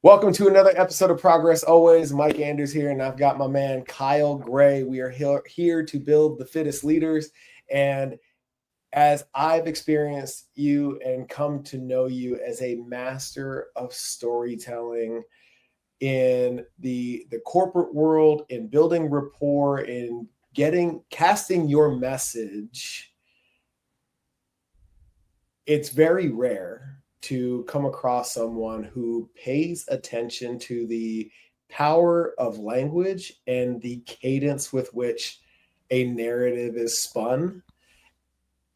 Welcome to another episode of Progress Always. Mike Anders here, and I've got my man Kyle Gray. We are here to build the fittest leaders. And as I've experienced you and come to know you as a master of storytelling in the corporate world, in building rapport, in casting your message, it's very rare to come across someone who pays attention to the power of language and the cadence with which a narrative is spun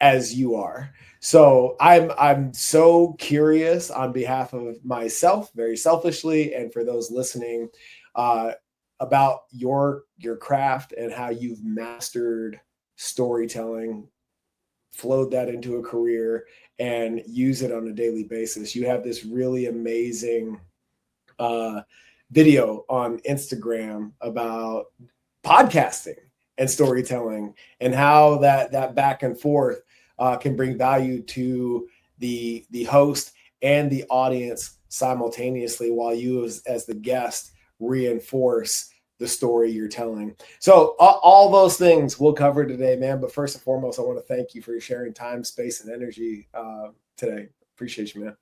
as you are. So I'm so curious on behalf of myself, very selfishly, and for those listening, about your craft and how you've mastered storytelling, flowed that into a career, and use it on a daily basis. You have this really amazing video on Instagram about podcasting and storytelling and how that back and forth can bring value to the host and the audience simultaneously, while you as the guest reinforce the story you're telling. So all those things we'll cover today, man. But first and foremost, I want to thank you for sharing time, space, and energy today. Appreciate you, man.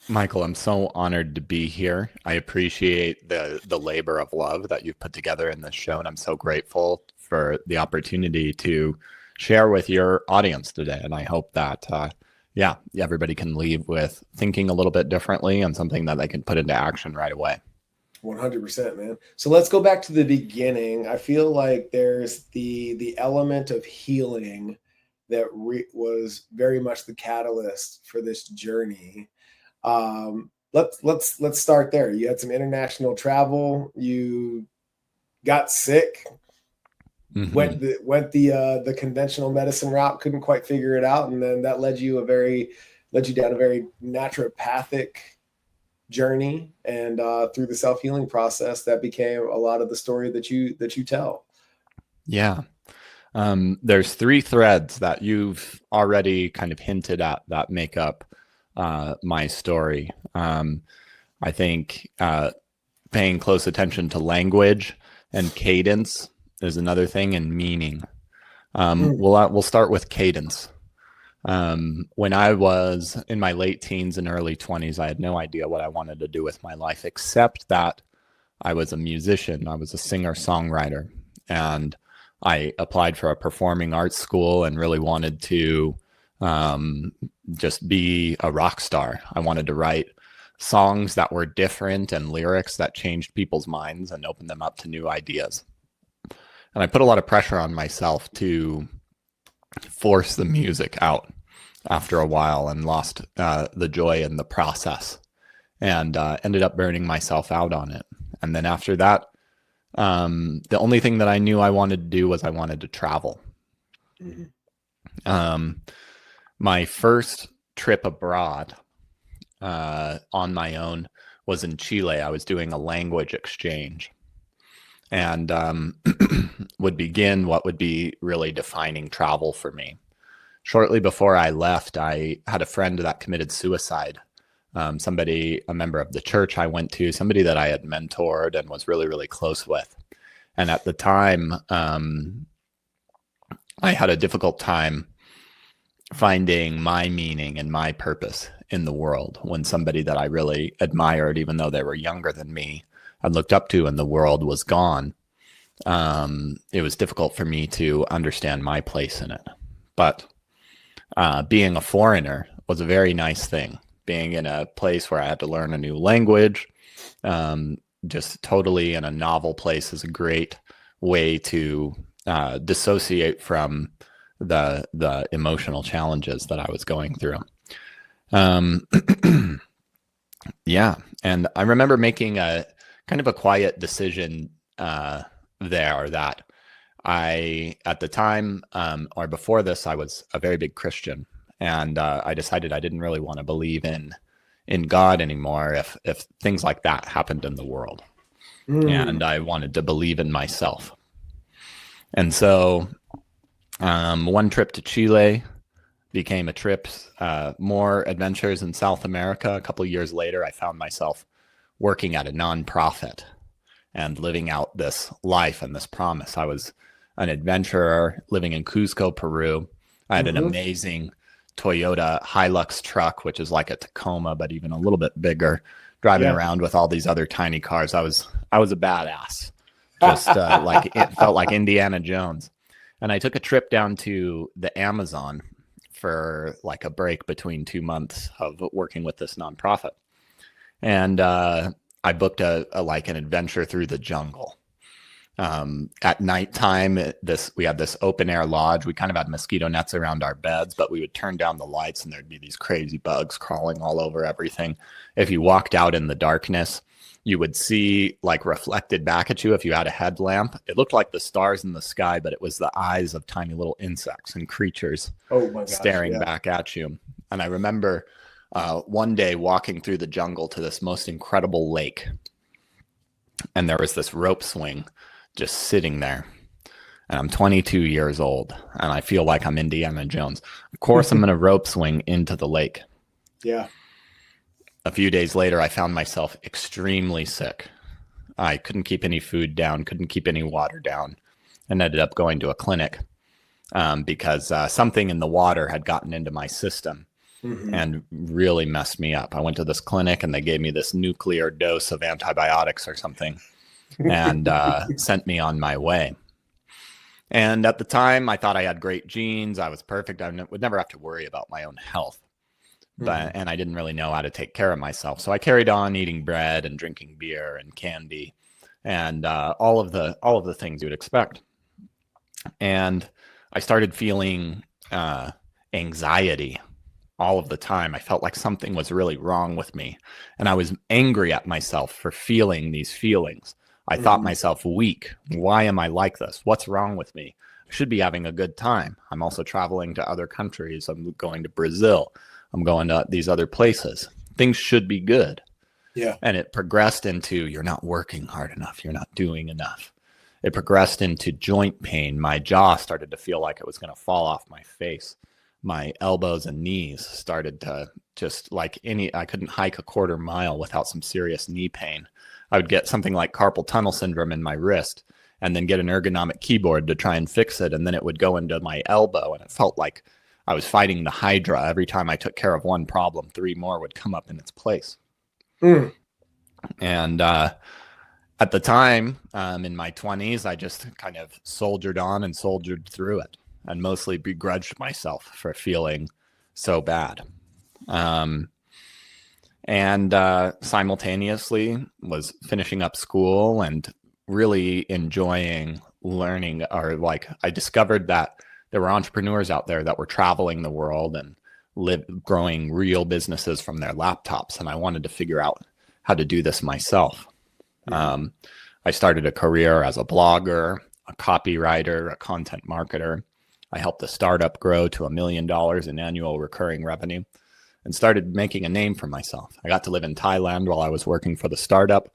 Mycal, I'm so honored to be here. I appreciate the labor of love that you've put together in this show, and I'm so grateful for the opportunity to share with your audience today. And I hope that, everybody can leave with thinking a little bit differently and something that they can put into action right away. 100%, man. So let's go back to the beginning. I feel like there's the element of healing that was very much the catalyst for this journey. Let's start there. You had some international travel. You got sick. Mm-hmm. Went the conventional medicine route. Couldn't quite figure it out, and then that led you down a very naturopathic journey, and through the self-healing process that became a lot of the story that you tell. Yeah. There's three threads that you've already kind of hinted at that make up my story. I think paying close attention to language and cadence is another thing, and meaning. We'll start with cadence. When I was in my late teens and early 20s, I had no idea what I wanted to do with my life, except that I was a musician. I was a singer-songwriter, and I applied for a performing arts school and really wanted to just be a rock star. I wanted to write songs that were different and lyrics that changed people's minds and opened them up to new ideas. And I put a lot of pressure on myself to force the music out after a while, and lost the joy in the process, and ended up burning myself out on it. And then after that, the only thing that I knew I wanted to do was I wanted to travel. Mm-hmm. My first trip abroad on my own was in Chile. I was doing a language exchange, and would begin what would be really defining travel for me. Shortly before I left, I had a friend that committed suicide. A member of the church I went to, somebody that I had mentored and was really, really close with. And at the time, I had a difficult time finding my meaning and my purpose in the world when somebody that I really admired, even though they were younger than me, I looked up to, and the world was gone. It was difficult for me to understand my place in it. But being a foreigner was a very nice thing. Being in a place where I had to learn a new language, just totally in a novel place, is a great way to dissociate from the emotional challenges that I was going through. Yeah. And I remember making a kind of a quiet decision there that at the time, or before this, I was a very big Christian, and I decided I didn't really want to believe in God anymore if things like that happened in the world. And I wanted to believe in myself. And so one trip to Chile became a trip, more adventures in South America. A couple of years later, I found myself working at a nonprofit and living out this life and this promise. I was an adventurer living in Cusco, Peru. I had an amazing Toyota Hilux truck, which is like a Tacoma, but even a little bit bigger, driving around with all these other tiny cars. I was a badass, just like it felt like Indiana Jones. And I took a trip down to the Amazon for like a break between 2 months of working with this nonprofit. And I booked a like an adventure through the jungle. At nighttime, we had this open air lodge. We kind of had mosquito nets around our beds, but we would turn down the lights and there'd be these crazy bugs crawling all over everything. If you walked out in the darkness, you would see like reflected back at you if you had a headlamp. It looked like the stars in the sky, but it was the eyes of tiny little insects and creatures staring back at you. And I remember one day walking through the jungle to this most incredible lake. And there was this rope swing just sitting there. And I'm 22 years old and I feel like I'm Indiana Jones. Of course, I'm going to rope swing into the lake. Yeah. A few days later, I found myself extremely sick. I couldn't keep any food down, couldn't keep any water down, and ended up going to a clinic because something in the water had gotten into my system and really messed me up. I went to this clinic and they gave me this nuclear dose of antibiotics or something and sent me on my way. And at the time, I thought I had great genes. I was perfect. I would never have to worry about my own health. And I didn't really know how to take care of myself. So I carried on eating bread and drinking beer and candy and all of the things you would expect. And I started feeling anxiety all of the time. I felt like something was really wrong with me. And I was angry at myself for feeling these feelings. I thought myself weak. Why am I like this? What's wrong with me? I should be having a good time. I'm also traveling to other countries. I'm going to Brazil. I'm going to these other places. Things should be good. Yeah. And it progressed into, you're not working hard enough. You're not doing enough. It progressed into joint pain. My jaw started to feel like it was going to fall off my face. My elbows and knees started to just like I couldn't hike a quarter mile without some serious knee pain. I would get something like carpal tunnel syndrome in my wrist and then get an ergonomic keyboard to try and fix it. And then it would go into my elbow and it felt like I was fighting the Hydra. Every time I took care of one problem, 3 more would come up in its place. And at the time, in my 20s, I just kind of soldiered on and soldiered through it and mostly begrudged myself for feeling so bad. And simultaneously was finishing up school and really enjoying learning, or like I discovered that there were entrepreneurs out there that were traveling the world and growing real businesses from their laptops. And I wanted to figure out how to do this myself. I started a career as a blogger, a copywriter, a content marketer. I helped a startup grow to $1 million in annual recurring revenue and started making a name for myself. I got to live in Thailand while I was working for the startup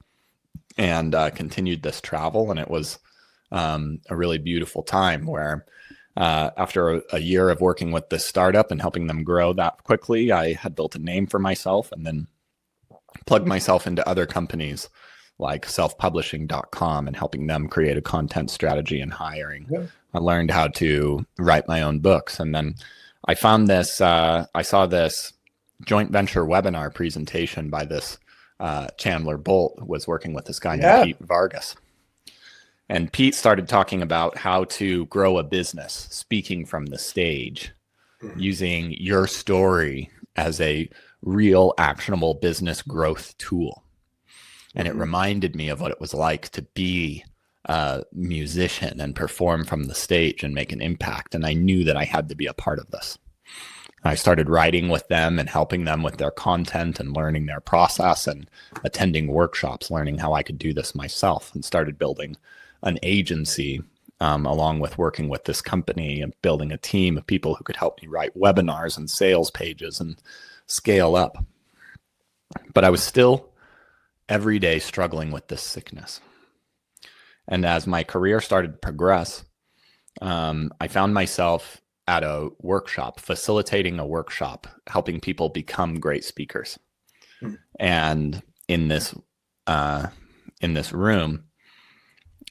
and continued this travel. And it was a really beautiful time where after a year of working with this startup and helping them grow that quickly, I had built a name for myself and then plugged myself into other companies like selfpublishing.com and helping them create a content strategy and hiring. Yeah. I learned how to write my own books. And then I found this, I saw this joint venture webinar presentation by this Chandler Bolt was working with this guy named Pete Vargas. And Pete started talking about how to grow a business, speaking from the stage, using your story as a real actionable business growth tool. And it reminded me of what it was like to be a musician and perform from the stage and make an impact. And I knew that I had to be a part of this. I started writing with them and helping them with their content and learning their process and attending workshops, learning how I could do this myself, and started building an agency along with working with this company and building a team of people who could help me write webinars and sales pages and scale up. But I was still every day struggling with this sickness. And as my career started to progress, I found myself at a workshop, facilitating a workshop, helping people become great speakers. And in this in this room.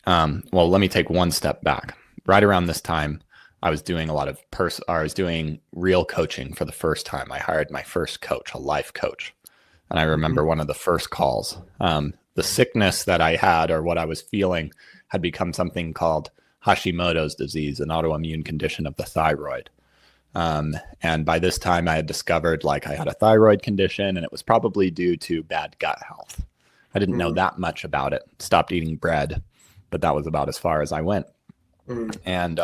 Well, let me take one step back. Right around this time, I was doing a lot of I was doing real coaching for the first time. I hired my first coach, a life coach. And I remember one of the first calls. The sickness that I had, or what I was feeling, had become something called Hashimoto's disease, an autoimmune condition of the thyroid. And by this time, I had discovered like I had a thyroid condition, and it was probably due to bad gut health. I didn't know that much about it. Stopped eating bread, but that was about as far as I went. And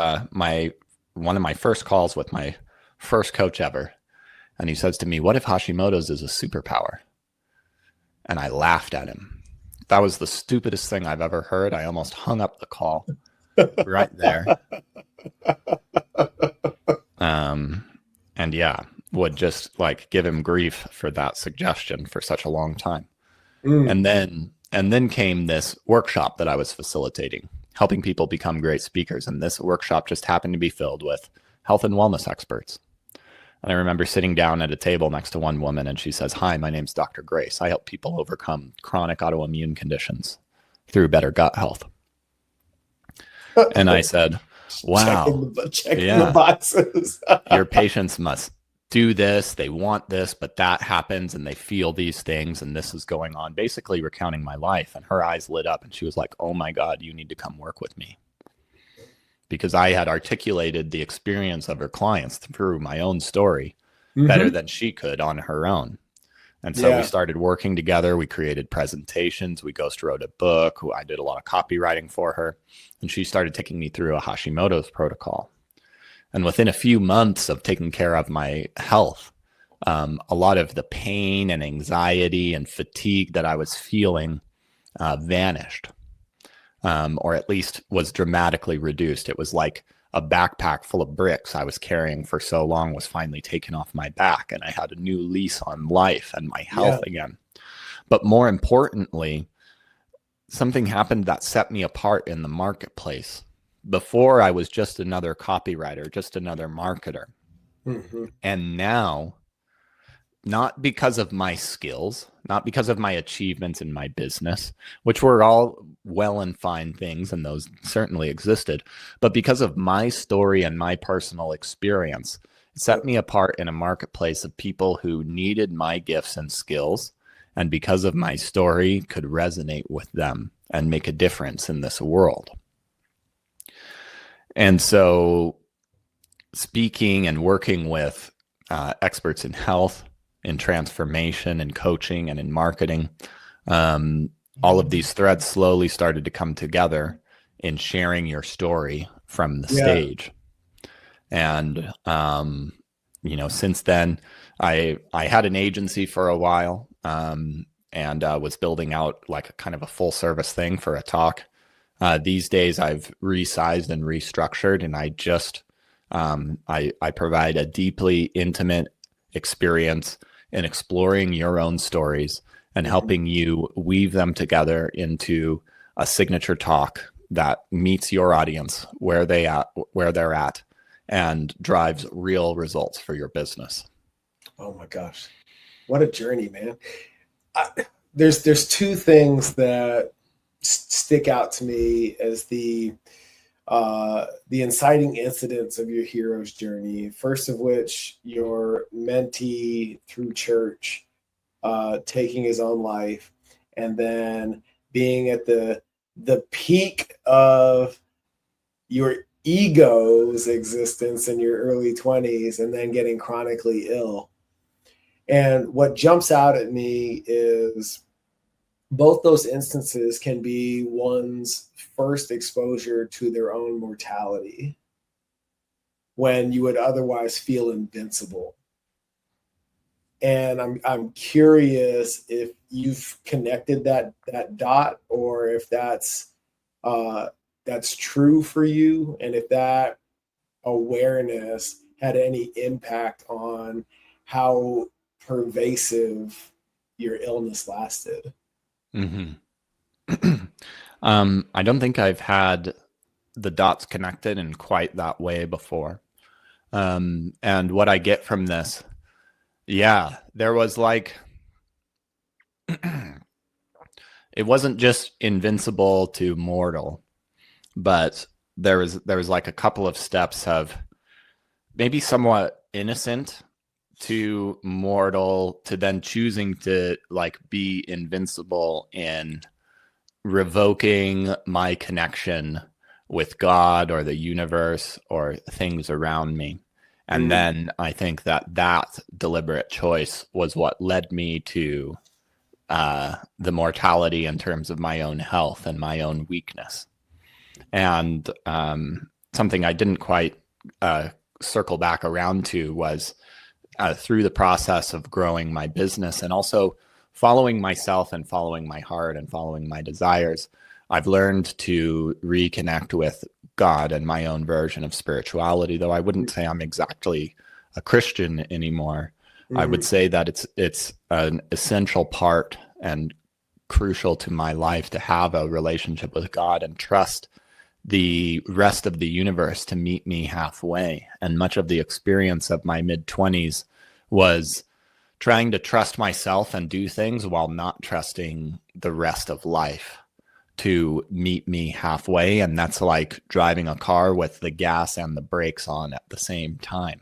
one of my first calls with my first coach ever, and he says to me, "What if Hashimoto's is a superpower?" And I laughed at him. That was the stupidest thing I've ever heard. I almost hung up the call right there. And yeah, would just like give him grief for that suggestion for such a long time. And then came this workshop that I was facilitating, helping people become great speakers. And this workshop just happened to be filled with health and wellness experts. And I remember sitting down at a table next to one woman, and she says, "Hi, my name's Dr. Grace. I help people overcome chronic autoimmune conditions through better gut health." And I said, "Wow, checking the boxes. Your patients must do this. They want this, but that happens, and they feel these things, and this is going on." Basically recounting my life. And her eyes lit up, and she was like, "Oh my God, you need to come work with me." Because I had articulated the experience of her clients through my own story better than she could on her own. And so we started working together. We created presentations. We ghost wrote a book. I did a lot of copywriting for her. And she started taking me through a Hashimoto's protocol. And within a few months of taking care of my health, a lot of the pain and anxiety and fatigue that I was feeling vanished. Or at least was dramatically reduced. It was like a backpack full of bricks I was carrying for so long was finally taken off my back, and I had a new lease on life and my health again. But more importantly, something happened that set me apart in the marketplace. Before, I was just another copywriter, just another marketer. And now, not because of my skills, not because of my achievements in my business, which were all well and fine things, and those certainly existed, but because of my story and my personal experience, it set me apart in a marketplace of people who needed my gifts and skills, and because of my story, could resonate with them and make a difference in this world. And so speaking and working with experts in health, in transformation, in coaching, and in marketing, all of these threads slowly started to come together in sharing your story from the stage. And since then, I had an agency for a while, and was building out like a kind of a full service thing for a talk. These days, I've resized and restructured, and I just I provide a deeply intimate experience in exploring your own stories and helping you weave them together into a signature talk that meets your audience where they're at and drives real results for your business. Oh my gosh, what a journey, man. There's two things that stick out to me as the inciting incidents of your hero's journey. First of which, your mentee through church taking his own life, and then being at the peak of your ego's existence in your early 20s, and then getting chronically ill. And what jumps out at me is both those instances can be one's first exposure to their own mortality when you would otherwise feel invincible. And I'm curious if you've connected that dot, or if that's true for you, and if that awareness had any impact on how pervasive your illness lasted. I don't think I've had the dots connected in quite that way before. And what I get from this, there was like, it wasn't just invincible to mortal, but there was like a couple of steps of maybe somewhat innocent to mortal to then choosing to like be invincible in revoking my connection with God or the universe or things around me. And then I think that deliberate choice was what led me to the mortality in terms of my own health and my own weakness. And something I didn't quite circle back around to was through the process of growing my business and also following myself and following my heart and following my desires, I've learned to reconnect with God and my own version of spirituality, though I wouldn't say I'm exactly a Christian anymore. I would say that it's an essential part and crucial to my life to have a relationship with God and trust the rest of the universe to meet me halfway. And much of the experience of my mid-20s was trying to trust myself and do things while not trusting the rest of life to meet me halfway. And that's like driving a car with the gas and the brakes on at the same time,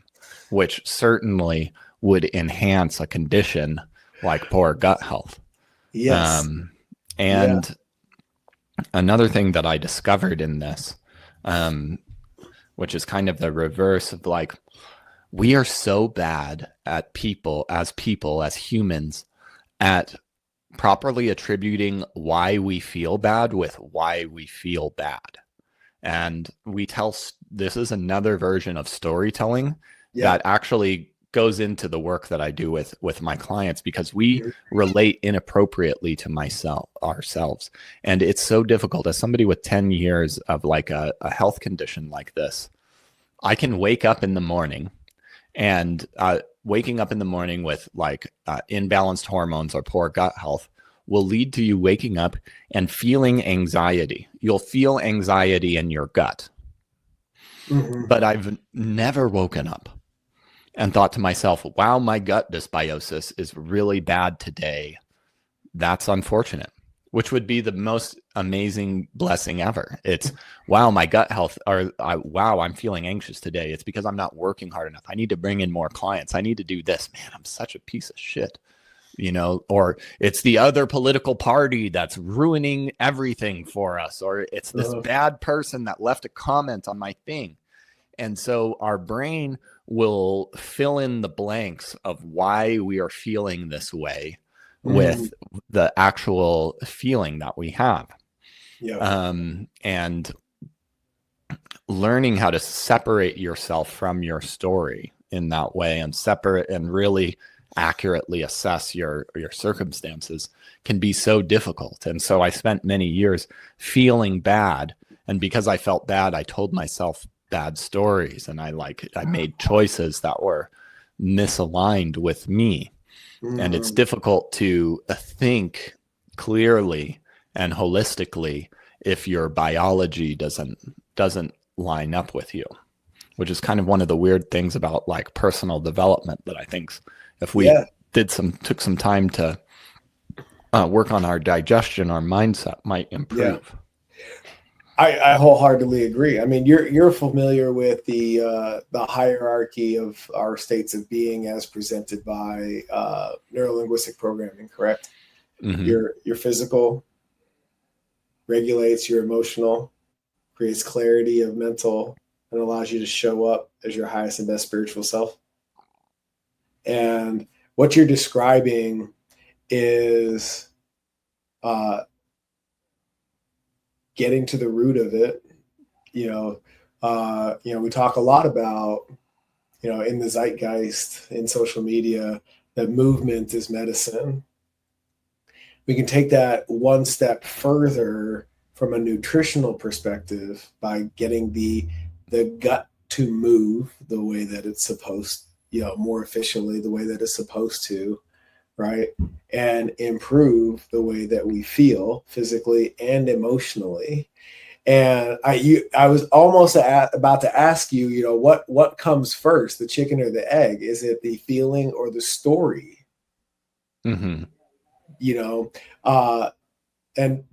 which certainly would enhance a condition like poor gut health. Yes. And another thing that I discovered in this, which is kind of the reverse of like, we are so bad at people, as humans, at properly attributing why we feel bad with why we feel bad. And this is another version of storytelling that actually goes into the work that I do with my clients, because we relate inappropriately to ourselves. And it's so difficult as somebody with 10 years of like a health condition like this. I can wake up in the morning and waking up in the morning with like imbalanced hormones or poor gut health will lead to you waking up and feeling anxiety. You'll feel anxiety in your gut. But I've never woken up and thought to myself, wow, my gut dysbiosis is really bad today. That's unfortunate, which would be the most amazing blessing ever. It's, wow, my gut health, or wow, I'm feeling anxious today. It's because I'm not working hard enough. I need to bring in more clients. I need to do this. Man, I'm such a piece of shit, or it's the other political party that's ruining everything for us, or it's this bad person that left a comment on my thing. And so our brain will fill in the blanks of why we are feeling this way with the actual feeling that we have. And learning how to separate yourself from your story in that way and separate and really accurately assess your circumstances can be so difficult. And so I spent many years feeling bad. And because I felt bad, I told myself bad stories, and I made choices that were misaligned with me. And it's difficult to think clearly and holistically if your biology doesn't line up with you, which is kind of one of the weird things about like personal development, that I think if we took some time to work on our digestion, our mindset might improve. I wholeheartedly agree. I mean, you're familiar with the hierarchy of our states of being as presented by neurolinguistic programming, correct? Your physical regulates your emotional, creates clarity of mental, and allows you to show up as your highest and best spiritual self. And what you're describing is getting to the root of it. We talk a lot about, in the zeitgeist, in social media, that movement is medicine. We can take that one step further from a nutritional perspective by getting the gut to move the way that it's supposed, more efficiently, the way that it's supposed to, right? And improve the way that we feel physically and emotionally. And I was almost about to ask you, what comes first, the chicken or the egg? Is it the feeling or the story? And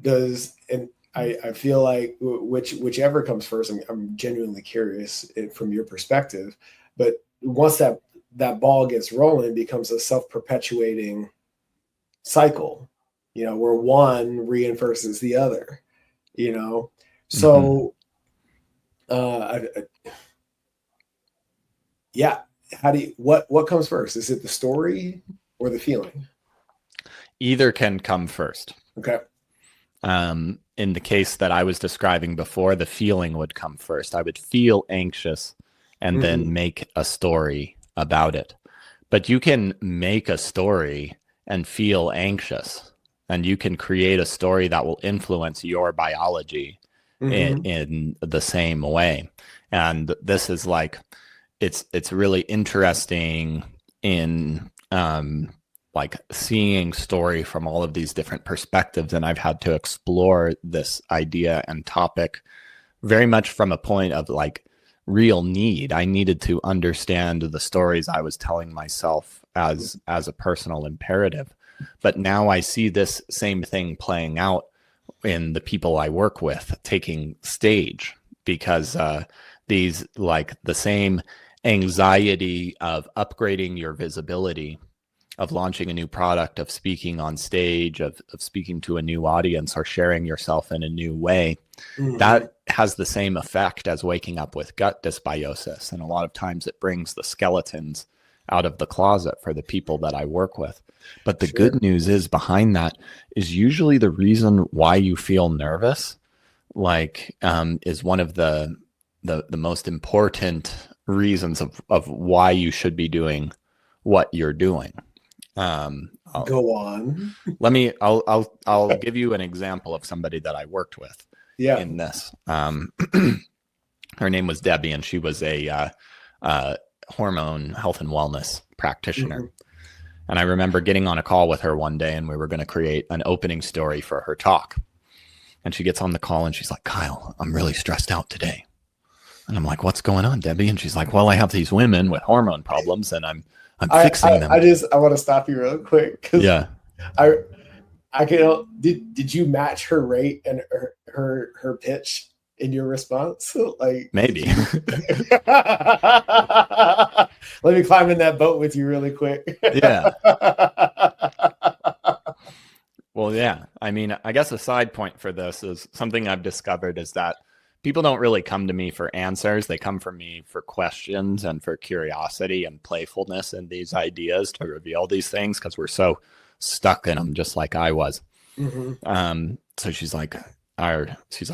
I feel like whichever comes first, I'm genuinely curious from your perspective. But once that ball gets rolling, it becomes a self-perpetuating cycle, where one reinforces the other, So, yeah. What comes first? Is it the story or the feeling? Either can come first. Okay. In the case that I was describing before, the feeling would come first. I would feel anxious and then make a story about it. But you can make a story and feel anxious, and you can create a story that will influence your biology in the same way. And this is like, it's really interesting in like seeing story from all of these different perspectives. And I've had to explore this idea and topic very much from a point of like real need. I needed to understand the stories I was telling myself as a personal imperative. But now I see this same thing playing out in the people I work with taking stage, because these, like, the same anxiety of upgrading your visibility, of launching a new product, of speaking on stage, of speaking to a new audience, or sharing yourself in a new way, that has the same effect as waking up with gut dysbiosis. And a lot of times it brings the skeletons out of the closet for the people that I work with. But the good news is, behind that is usually the reason why you feel nervous, like, is one of the most important reasons of why you should be doing what you're doing. Go on. I'll give you an example of somebody that I worked with in this. Her name was Debbie, and she was a hormone health and wellness practitioner. And I remember getting on a call with her one day, and we were going to create an opening story for her talk. And she gets on the call and she's like, "Kyle, I'm really stressed out today." And I'm like, "What's going on, Debbie?" And she's like, "Well, I have these women with hormone problems, and I'm fixing them." I want to stop you real quick. Yeah. I can. Did you match her rate and her pitch in your response? Like, maybe. Let me climb in that boat with you really quick. Yeah. Well, yeah. I mean, I guess a side point for this is something I've discovered is that people don't really come to me for answers. They come for me for questions and for curiosity and playfulness and these ideas to reveal these things, because we're so stuck in them, just like I was. So she's like, "I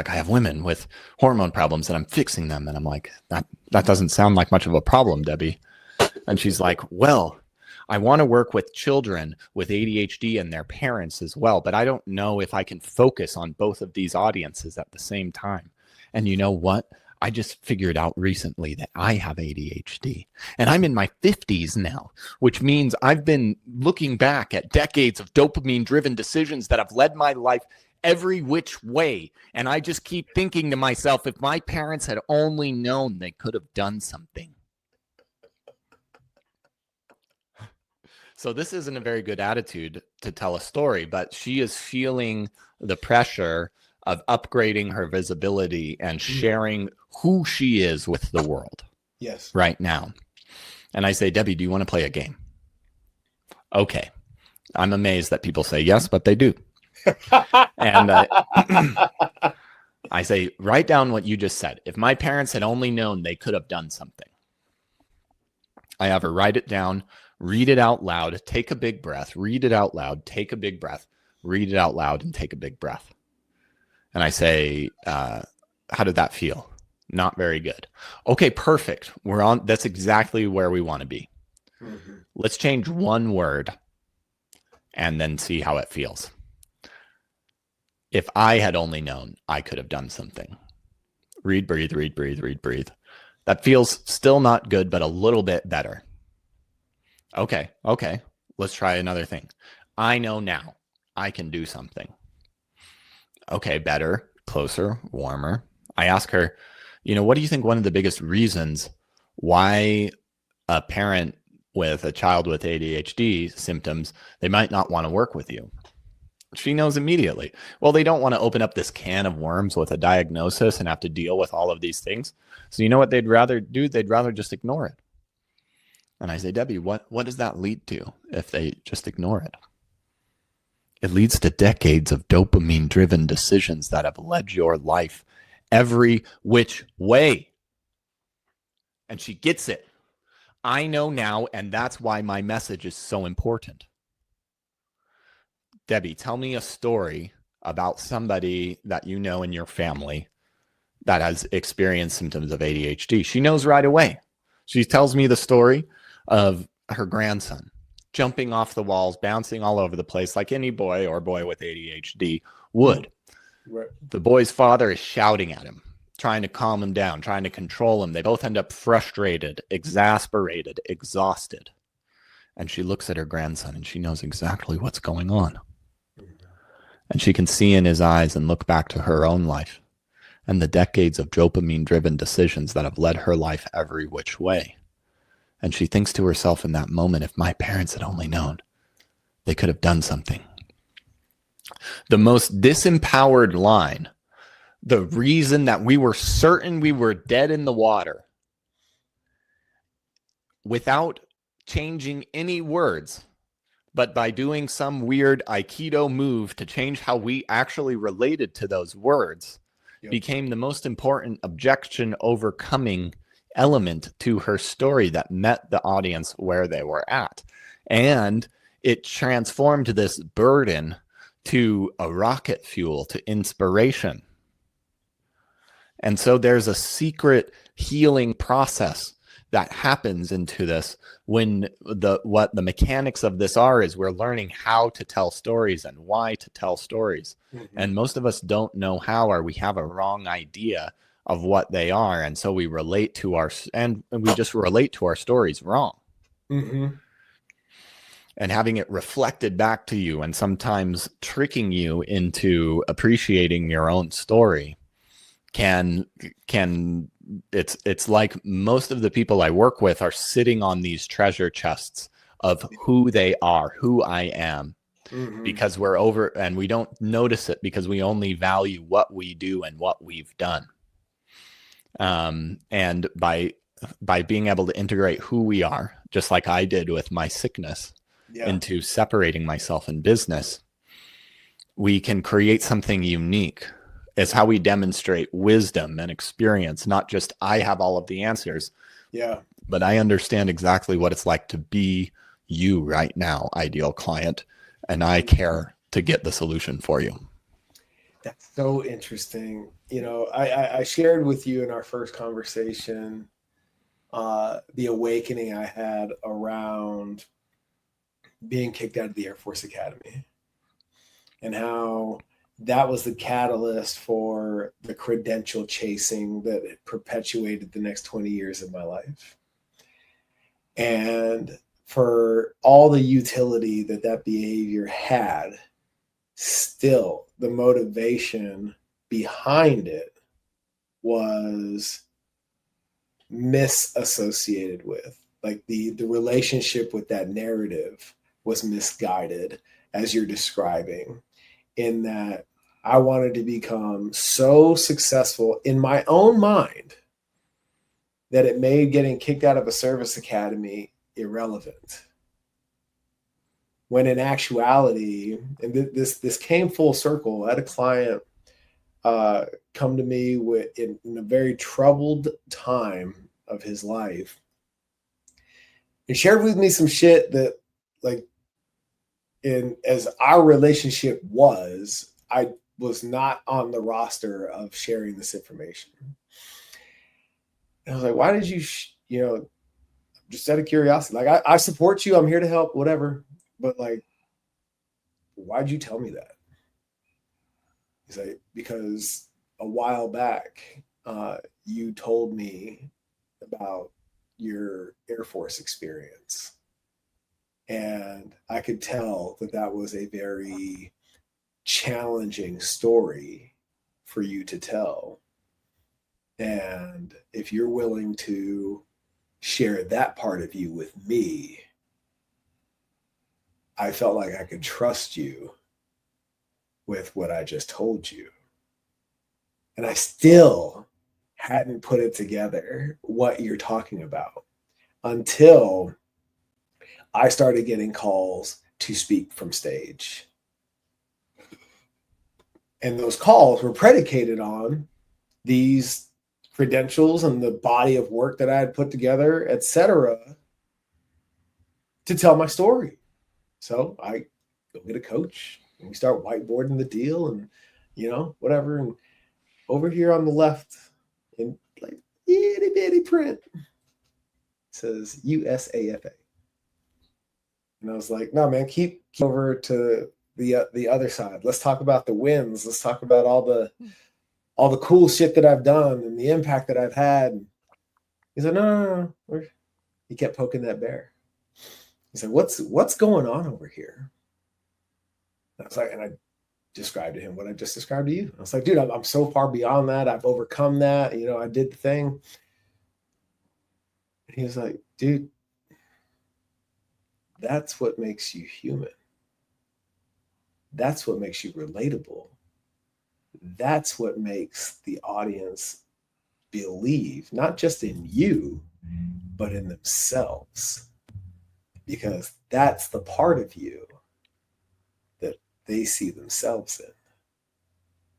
have women with hormone problems and I'm fixing them." And I'm like, that doesn't sound like much of a problem, Debbie. And she's like, "Well, I want to work with children with ADHD and their parents as well, but I don't know if I can focus on both of these audiences at the same time. And you know what? I just figured out recently that I have ADHD, and I'm in my 50s now, which means I've been looking back at decades of dopamine-driven decisions that have led my life every which way. And I just keep thinking to myself, if my parents had only known, they could have done something." So this isn't a very good attitude to tell a story, but she is feeling the pressure of upgrading her visibility and sharing who she is with the world. Yes. Right now. And I say, "Debbie, do you want to play a game?" Okay. I'm amazed that people say yes, but they do. And I say, "Write down what you just said. If my parents had only known, they could have done something." I have her write it down, read it out loud, take a big breath, read it out loud, take a big breath, read it out loud, and take a big breath. And I say, "How did that feel?" "Not very good." "Okay, perfect. We're on. That's exactly where we want to be. Let's change one word and then see how it feels. If I had only known, I could have done something." Read, breathe, read, breathe, read, breathe. "That feels still not good, but a little bit better." Okay. Let's try another thing. "I know now I can do something." Okay, better, closer, warmer. I ask her, "What do you think one of the biggest reasons why a parent with a child with ADHD symptoms, they might not want to work with you?" She knows immediately. Well, they don't want to open up this can of worms with a diagnosis and have to deal with all of these things. So you know what they'd rather do? They'd rather just ignore it. And I say, Debbie, what does that lead to if they just ignore it? It leads to decades of dopamine-driven decisions that have led your life every which way. And she gets it. I know now, and that's why my message is so important. Debbie, tell me a story about somebody that you know in your family that has experienced symptoms of ADHD. She knows right away. She tells me the story of her grandson jumping off the walls, bouncing all over the place like any boy or boy with ADHD would. Right. The boy's father is shouting at him, trying to calm him down, trying to control him. They both end up frustrated, exasperated, exhausted. And she looks at her grandson and she knows exactly what's going on. And she can see in his eyes and look back to her own life and the decades of dopamine-driven decisions that have led her life every which way. And she thinks to herself in that moment, if my parents had only known, they could have done something. The most disempowered line, the reason that we were certain we were dead in the water, without changing any words, but by doing some weird Aikido move to change how we actually related to those words, became the most important objection overcoming element to her story that met the audience where they were at. And it transformed this burden to a rocket fuel, to inspiration. And so there's a secret healing process that happens into this when what the mechanics of this are is we're learning how to tell stories and why to tell stories. Mm-hmm. And most of us don't know how, or we have a wrong idea of what they are. And so we relate to we just relate to our stories wrong. Mm-hmm. And having it reflected back to you and sometimes tricking you into appreciating your own story it's like most of the people I work with are sitting on these treasure chests of who they are, who I am, mm-hmm. because we're over and we don't notice it because we only value what we do and what we've done. And by being able to integrate who we are, just like I did with my sickness, into separating myself in business, we can create something unique. It's how we demonstrate wisdom and experience, not just I have all of the answers. Yeah. But I understand exactly what it's like to be you right now, ideal client, and I care to get the solution for you. That's so interesting. You know, I shared with you in our first conversation the awakening I had around being kicked out of the Air Force Academy and how that was the catalyst for the credential chasing that perpetuated the next 20 years of my life. And for all the utility that behavior had, still the motivation behind it was misassociated with, like the relationship with that narrative was misguided, as you're describing, in that I wanted to become so successful in my own mind that it made getting kicked out of a service academy irrelevant. When in actuality, and this came full circle, I had a client come to me in a very troubled time of his life and shared with me some shit that, like, as our relationship was, I was not on the roster of sharing this information. And I was like, why did you, just out of curiosity, like, I support you, I'm here to help, whatever. But like, why'd you tell me that? He's like, because a while back, you told me about your Air Force experience. And I could tell that was a very challenging story for you to tell. And if you're willing to share that part of you with me, I felt like I could trust you with what I just told you. And I still hadn't put it together what you're talking about until I started getting calls to speak from stage. And those calls were predicated on these credentials and the body of work that I had put together, etc., to tell my story. So I go get a coach and we start whiteboarding the deal and, whatever. And over here on the left, in like itty bitty print, says USAFA. And I was like, no, man, keep over to the other side. Let's talk about the wins. Let's talk about all the cool shit that I've done and the impact that I've had. He's like, no. He kept poking that bear. He's like, what's going on over here? And I was like, and I described to him what I just described to you. I was like, dude, I'm so far beyond that. I've overcome that. I did the thing. And he was like, dude, that's what makes you human. That's what makes you relatable. That's what makes the audience believe, not just in you, but in themselves. Because that's the part of you that they see themselves in.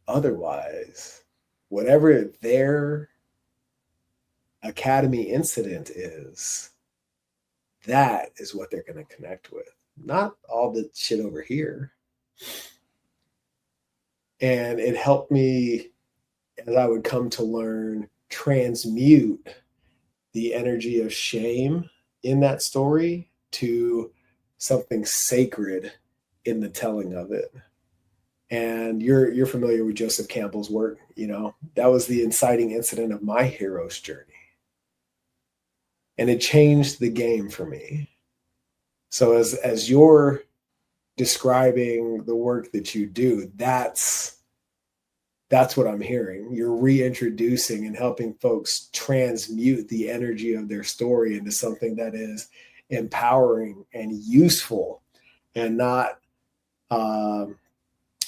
Otherwise, whatever their academy incident is, that is what they're going to connect with. Not all the shit over here. And it helped me, as I would come to learn, transmute the energy of shame in that story to something sacred in the telling of it. And you're familiar with Joseph Campbell's work. That was the inciting incident of my hero's journey. And it changed the game for me. So as you're describing the work that you do, that's what I'm hearing. You're reintroducing and helping folks transmute the energy of their story into something that is empowering and useful and not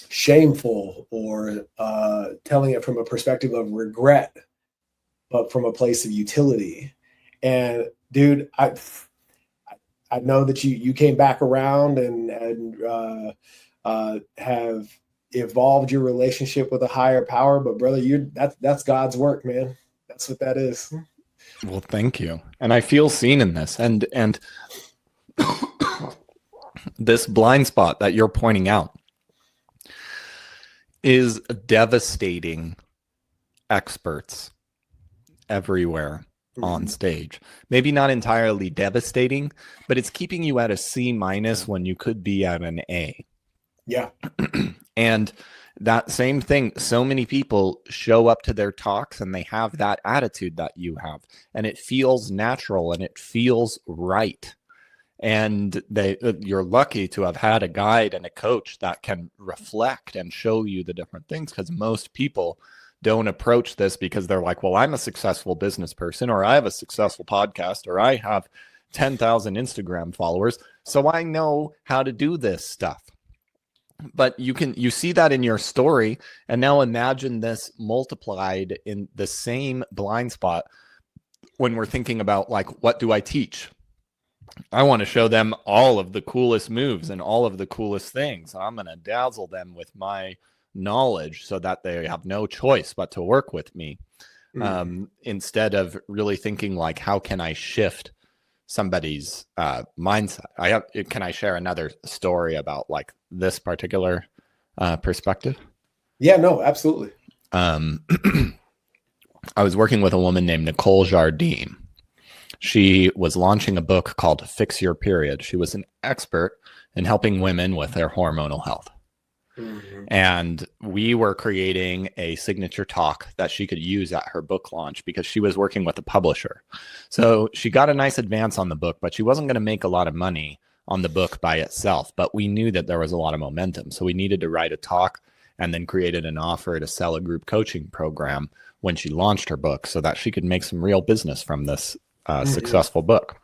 shameful or telling it from a perspective of regret, but from a place of utility. And dude, I know that you came back around and have evolved your relationship with a higher power, but brother, that's God's work, man. That's what that is. Well, thank you. And I feel seen in this. And this blind spot that you're pointing out is devastating experts everywhere on stage. Maybe not entirely devastating, but it's keeping you at a C- when you could be at an A. Yeah. And that same thing, so many people show up to their talks and they have that attitude that you have, and it feels natural and it feels right. And you're lucky to have had a guide and a coach that can reflect and show you the different things, because most people don't approach this because they're like, well, I'm a successful business person, or I have a successful podcast, or I have 10,000 Instagram followers, so I know how to do this stuff. But you see that in your story, and now imagine this multiplied in the same blind spot when we're thinking about, like, what do I teach? I want to show them all of the coolest moves and all of the coolest things. I'm going to dazzle them with my knowledge so that they have no choice but to work with me, instead of really thinking, like, how can I shift somebody's mindset? Can I share another story about, like, this particular perspective? Yeah, no, absolutely. I was working with a woman named Nicole Jardine. She was launching a book called Fix Your Period. She was an expert in helping women with their hormonal health. And we were creating a signature talk that she could use at her book launch because she was working with a publisher. So she got a nice advance on the book, but she wasn't going to make a lot of money on the book by itself. But we knew that there was a lot of momentum. So we needed to write a talk and then created an offer to sell a group coaching program when she launched her book so that she could make some real business from this successful book.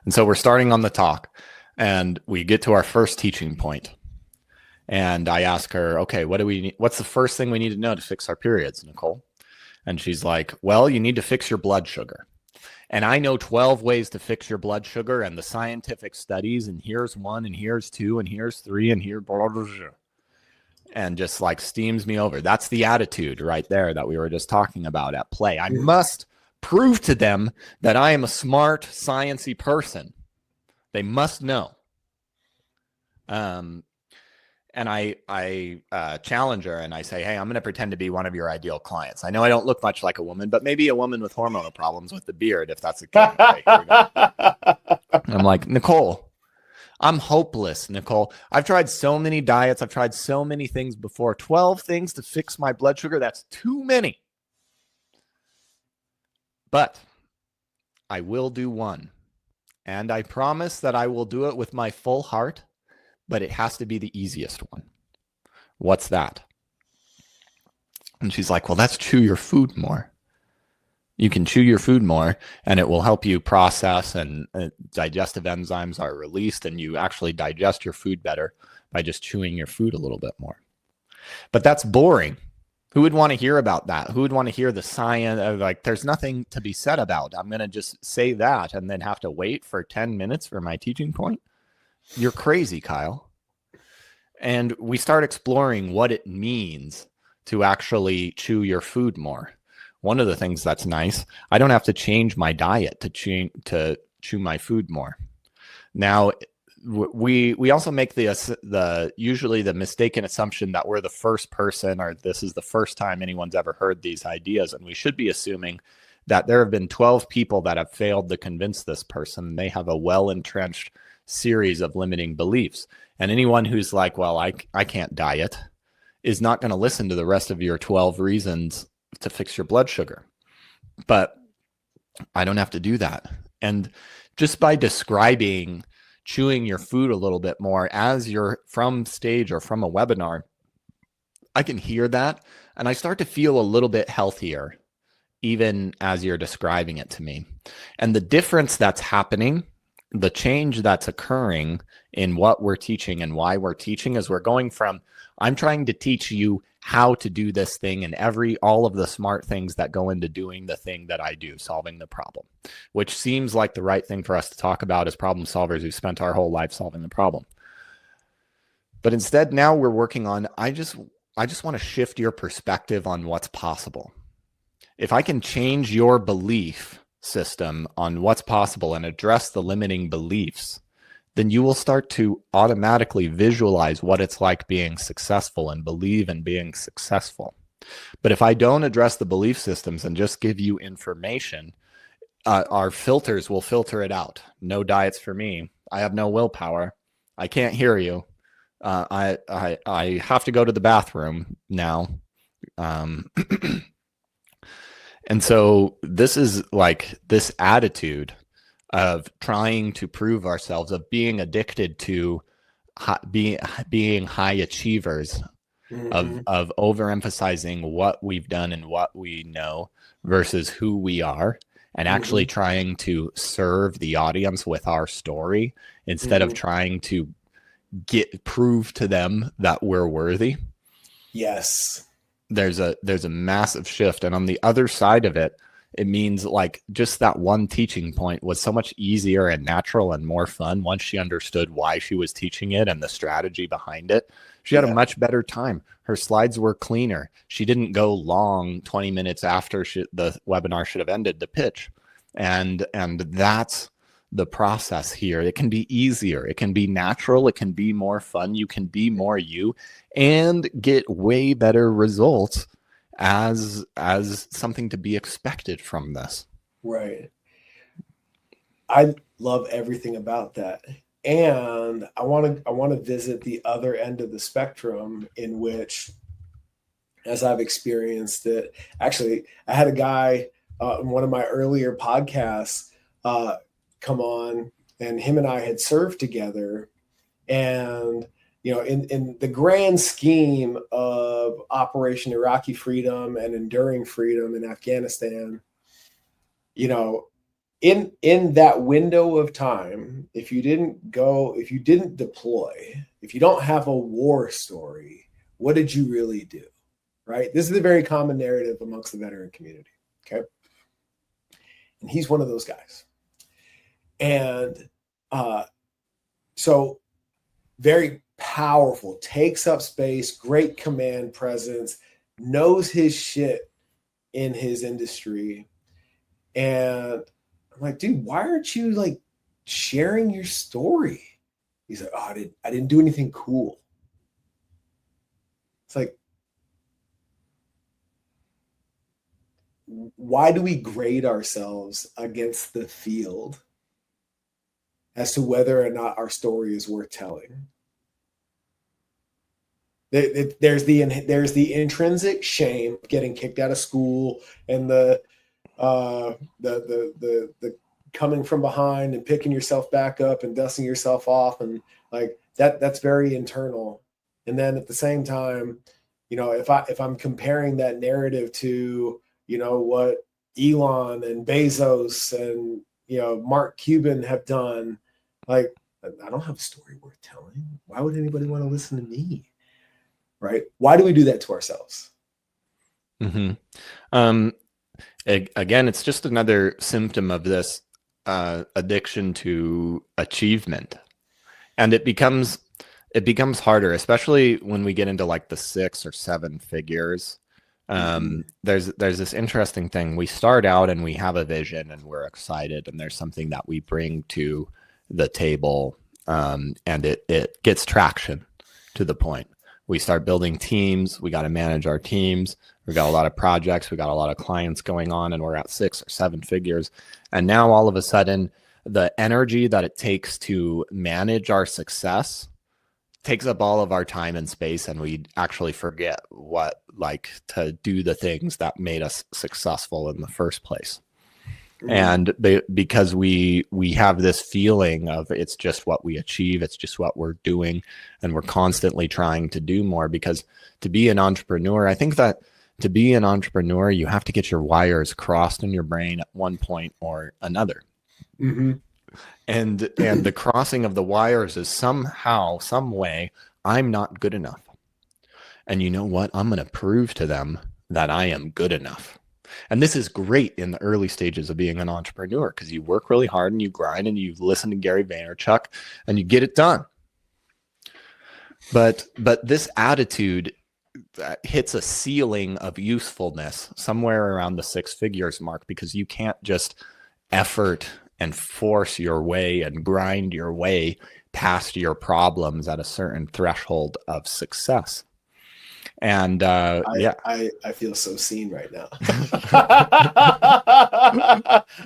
And so we're starting on the talk, and we get to our first teaching point. And I ask her, okay, what's the first thing we need to know to fix our periods, Nicole? And she's like, well, you need to fix your blood sugar. And I know 12 ways to fix your blood sugar and the scientific studies, and here's one, and here's two, and here's three, and here, blah, blah, blah, and just like steams me over. That's the attitude right there that we were just talking about at play. I must prove to them that I am a smart, sciencey person. They must know. And I challenge her and I say, hey, I'm going to pretend to be one of your ideal clients. I know I don't look much like a woman, but maybe a woman with hormonal problems with the beard, if that's the case. I'm like, Nicole, I'm hopeless, Nicole. I've tried so many diets. I've tried so many things before. 12 things to fix my blood sugar. That's too many. But I will do one. And I promise that I will do it with my full heart, but it has to be the easiest one. What's that? And she's like, well, that's chew your food more. You can chew your food more and it will help you process, and digestive enzymes are released and you actually digest your food better by just chewing your food a little bit more. But that's boring. Who would want to hear about that? Who would want to hear the science? Like, there's nothing to be said about. I'm going to just say that and then have to wait for 10 minutes for my teaching point. You're crazy, Kyle. And we start exploring what it means to actually chew your food more. One of the things that's nice, I don't have to change my diet to chew my food more. Now, we also make usually the mistaken assumption that we're the first person, or this is the first time anyone's ever heard these ideas, and we should be assuming that there have been 12 people that have failed to convince this person. They have a well-entrenched series of limiting beliefs. And anyone who's like, well, I can't diet, is not going to listen to the rest of your 12 reasons to fix your blood sugar. But I don't have to do that. And just by describing chewing your food a little bit more as you're from stage or from a webinar, I can hear that and I start to feel a little bit healthier even as you're describing it to me. And the difference that's happening, the change that's occurring in what we're teaching and why we're teaching, is we're going from, I'm trying to teach you how to do this thing and all of the smart things that go into doing the thing that I do, solving the problem, which seems like the right thing for us to talk about as problem solvers who spent our whole life solving the problem. But instead, now we're working on, I just want to shift your perspective on what's possible. If I can change your belief system on what's possible and address the limiting beliefs, then you will start to automatically visualize what it's like being successful and believe in being successful. But if I don't address the belief systems and just give you information, our filters will filter it out. No diets for me. I have no willpower. I can't hear you. I have to go to the bathroom now. And so this is like this attitude of trying to prove ourselves, of being addicted to being high achievers, of overemphasizing what we've done and what we know versus who we are, and actually trying to serve the audience with our story instead of trying to prove to them that we're worthy. Yes. There's a massive shift. And on the other side of it, it means like just that one teaching point was so much easier and natural and more fun once she understood why she was teaching it and the strategy behind it. She had a much better time. Her slides were cleaner. She didn't go long 20 minutes after the webinar should have ended to pitch. And that's the process here. It can be easier. It can be natural. It can be more fun. You can be more you and get way better results as something to be expected from this. Right. I love everything about that. And I want to visit the other end of the spectrum, in which, as I've experienced it, actually, I had a guy in one of my earlier podcasts come on, and him and I had served together. And, you know, in the grand scheme of Operation Iraqi Freedom and Enduring Freedom in Afghanistan, you know, in that window of time, if you didn't deploy, if you don't have a war story, what did you really do? Right? This is a very common narrative amongst the veteran community. Okay. And he's one of those guys. And so very powerful, takes up space, great command presence, knows his shit in his industry. And I'm like, dude, why aren't you like sharing your story? He's like, oh, I didn't do anything cool. It's like, why do we grade ourselves against the field as to whether or not our story is worth telling? There's the intrinsic shame of getting kicked out of school and the coming from behind and picking yourself back up and dusting yourself off, and like that's very internal. And then at the same time, you know, if I'm comparing that narrative to, you know, what Elon and Bezos and, you know, Mark Cuban have done, like, I don't have a story worth telling. Why would anybody want to listen to me? Right? Why do we do that to ourselves? Mm-hmm. Again, it's just another symptom of this addiction to achievement, and it becomes harder, especially when we get into like the 6 or 7 figures. There's this interesting thing. We start out and we have a vision and we're excited, and there's something that we bring to the table, and it gets traction to the point. We start building teams. We got to manage our teams. We got a lot of projects. We got a lot of clients going on, and we're at 6 or 7 figures. And now all of a sudden, the energy that it takes to manage our success takes up all of our time and space, and we actually forget what, like, to do the things that made us successful in the first place. And because we have this feeling of it's just what we achieve, it's just what we're doing, and we're constantly trying to do more. Because to be an entrepreneur, I think that to be an entrepreneur, you have to get your wires crossed in your brain at one point or another. And the crossing of the wires is somehow, some way, I'm not good enough. And you know what? I'm going to prove to them that I am good enough. And this is great in the early stages of being an entrepreneur, because you work really hard and you grind and you listen to Gary Vaynerchuk and you get it done. But this attitude hits a ceiling of usefulness somewhere around the 6 figures mark, because you can't just effort and force your way and grind your way past your problems at a certain threshold of success. And I feel so seen right now.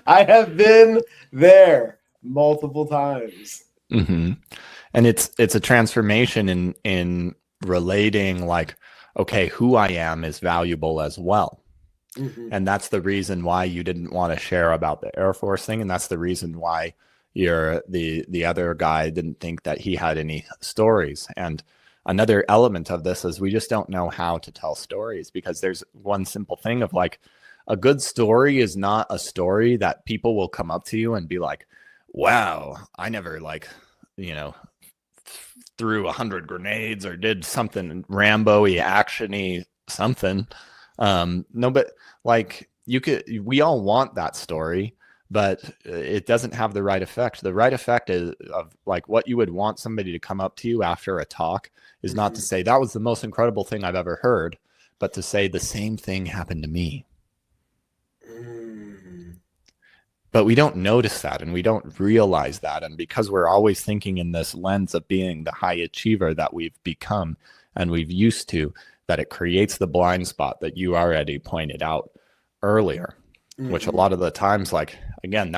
I have been there multiple times. And it's a transformation in relating, like, okay, who I am is valuable as well. And that's the reason why you didn't want to share about the Air Force thing, and that's the reason why the other guy didn't think that he had any stories. And another element of this is we just don't know how to tell stories, because there's one simple thing of, like, a good story is not a story that people will come up to you and be like, wow, I never, like, you know, threw 100 grenades or did something Rambo-y, action-y, something. No, but like, we all want that story, but it doesn't have the right effect. The right effect is of, like, what you would want somebody to come up to you after a talk is not to say that was the most incredible thing I've ever heard, but to say the same thing happened to me. But we don't notice that, and we don't realize that. And because we're always thinking in this lens of being the high achiever that we've become and we've used to, that it creates the blind spot that you already pointed out earlier, which a lot of the times, like, again,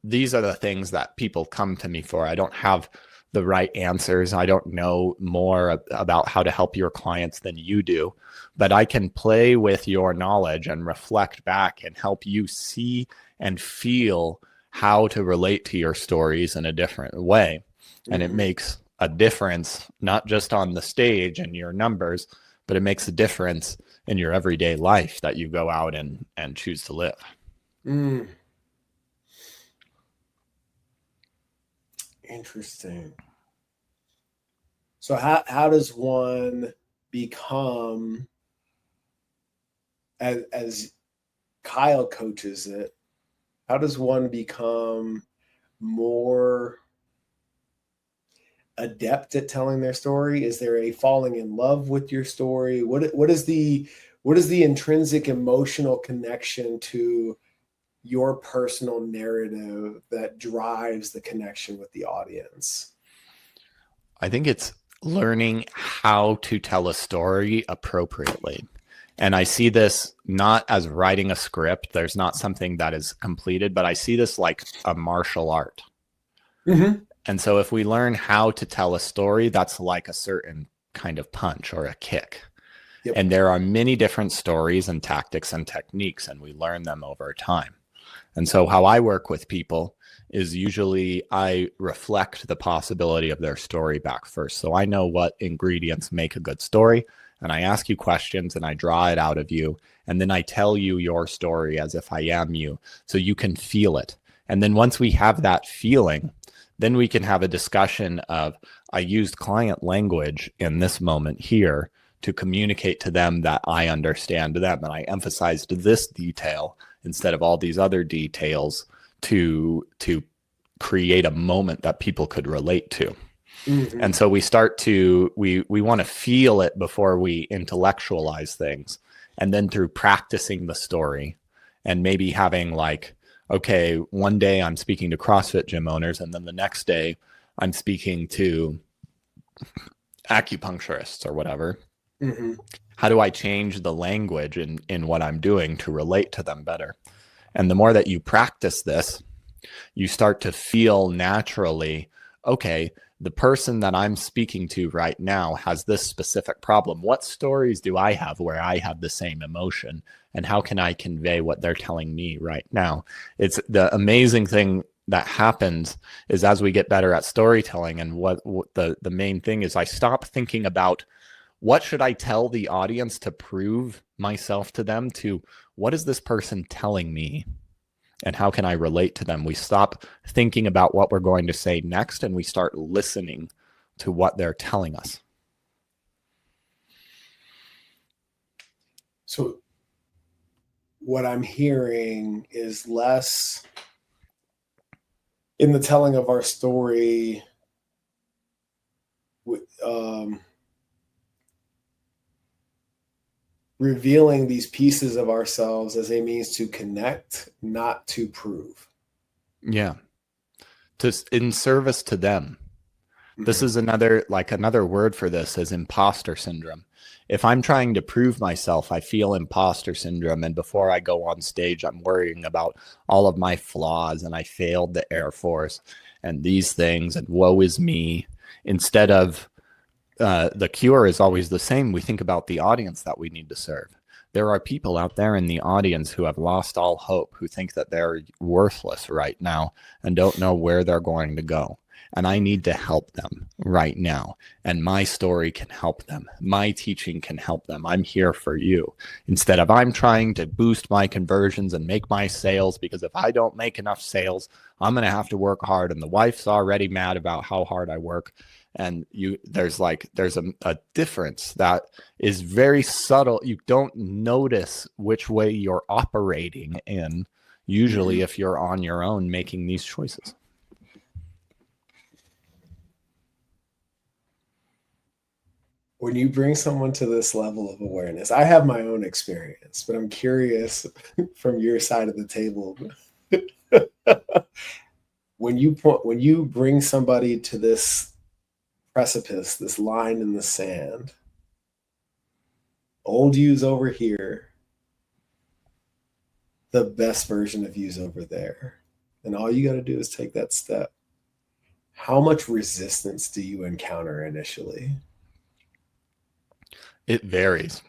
these are the things that people come to me for. I don't have the right answers. I don't know more about how to help your clients than you do, but I can play with your knowledge and reflect back and help you see and feel how to relate to your stories in a different way. And it makes a difference, not just on the stage and your numbers, but it makes a difference in your everyday life that you go out and choose to live. Interesting. So how does one become, as Kyle coaches it, how does one become more adept at telling their story? Is there a falling in love with your story? What is the intrinsic emotional connection to your personal narrative that drives the connection with the audience? I think it's learning how to tell a story appropriately. And I see this not as writing a script. There's not something that is completed, but I see this like a martial art. Mm-hmm. And so if we learn how to tell a story, that's like a certain kind of punch or a kick. Yep. And there are many different stories and tactics and techniques, and we learn them over time. And so how I work with people is usually I reflect the possibility of their story back first. So I know what ingredients make a good story, and I ask you questions and I draw it out of you. And then I tell you your story as if I am you, so you can feel it. And then once we have that feeling, then we can have a discussion of, I used client language in this moment here to communicate to them that I understand them. And I emphasized this detail instead of all these other details to create a moment that people could relate to. Mm-hmm. And so we start to, we want to feel it before we intellectualize things. And then through practicing the story and maybe having like, okay, one day I'm speaking to CrossFit gym owners, and then the next day I'm speaking to acupuncturists or whatever. Mm-hmm. How do I change the language in what I'm doing to relate to them better? And the more that you practice this, you start to feel naturally, okay, the person that I'm speaking to right now has this specific problem. What stories do I have where I have the same emotion? And how can I convey what they're telling me right now? It's the amazing thing that happens is as we get better at storytelling, and what the main thing is, I stop thinking about what should I tell the audience to prove myself to them, to what is this person telling me and how can I relate to them? We stop thinking about what we're going to say next and we start listening to what they're telling us. So what I'm hearing is less in the telling of our story, revealing these pieces of ourselves as a means to connect, not to prove. Yeah. In service to them. Mm-hmm. This is another word for this is imposter syndrome. If I'm trying to prove myself, I feel imposter syndrome. And before I go on stage, I'm worrying about all of my flaws and I failed the Air Force and these things and woe is me. Instead of the cure is always the same. We think about the audience that we need to serve. There are people out there in the audience who have lost all hope, who think that they're worthless right now and don't know where they're going to go. And I need to help them right now. And my story can help them. My teaching can help them. I'm here for you. Instead of I'm trying to boost my conversions and make my sales, because if I don't make enough sales, I'm going to have to work hard. And the wife's already mad about how hard I work. And there's a difference that is very subtle. You don't notice which way you're operating in, usually if you're on your own making these choices. When you bring someone to this level of awareness, I have my own experience, but I'm curious from your side of the table. When you bring somebody to this precipice, this line in the sand, old you's over here, the best version of you's over there, and all you got to do is take that step. How much resistance do you encounter initially? It varies.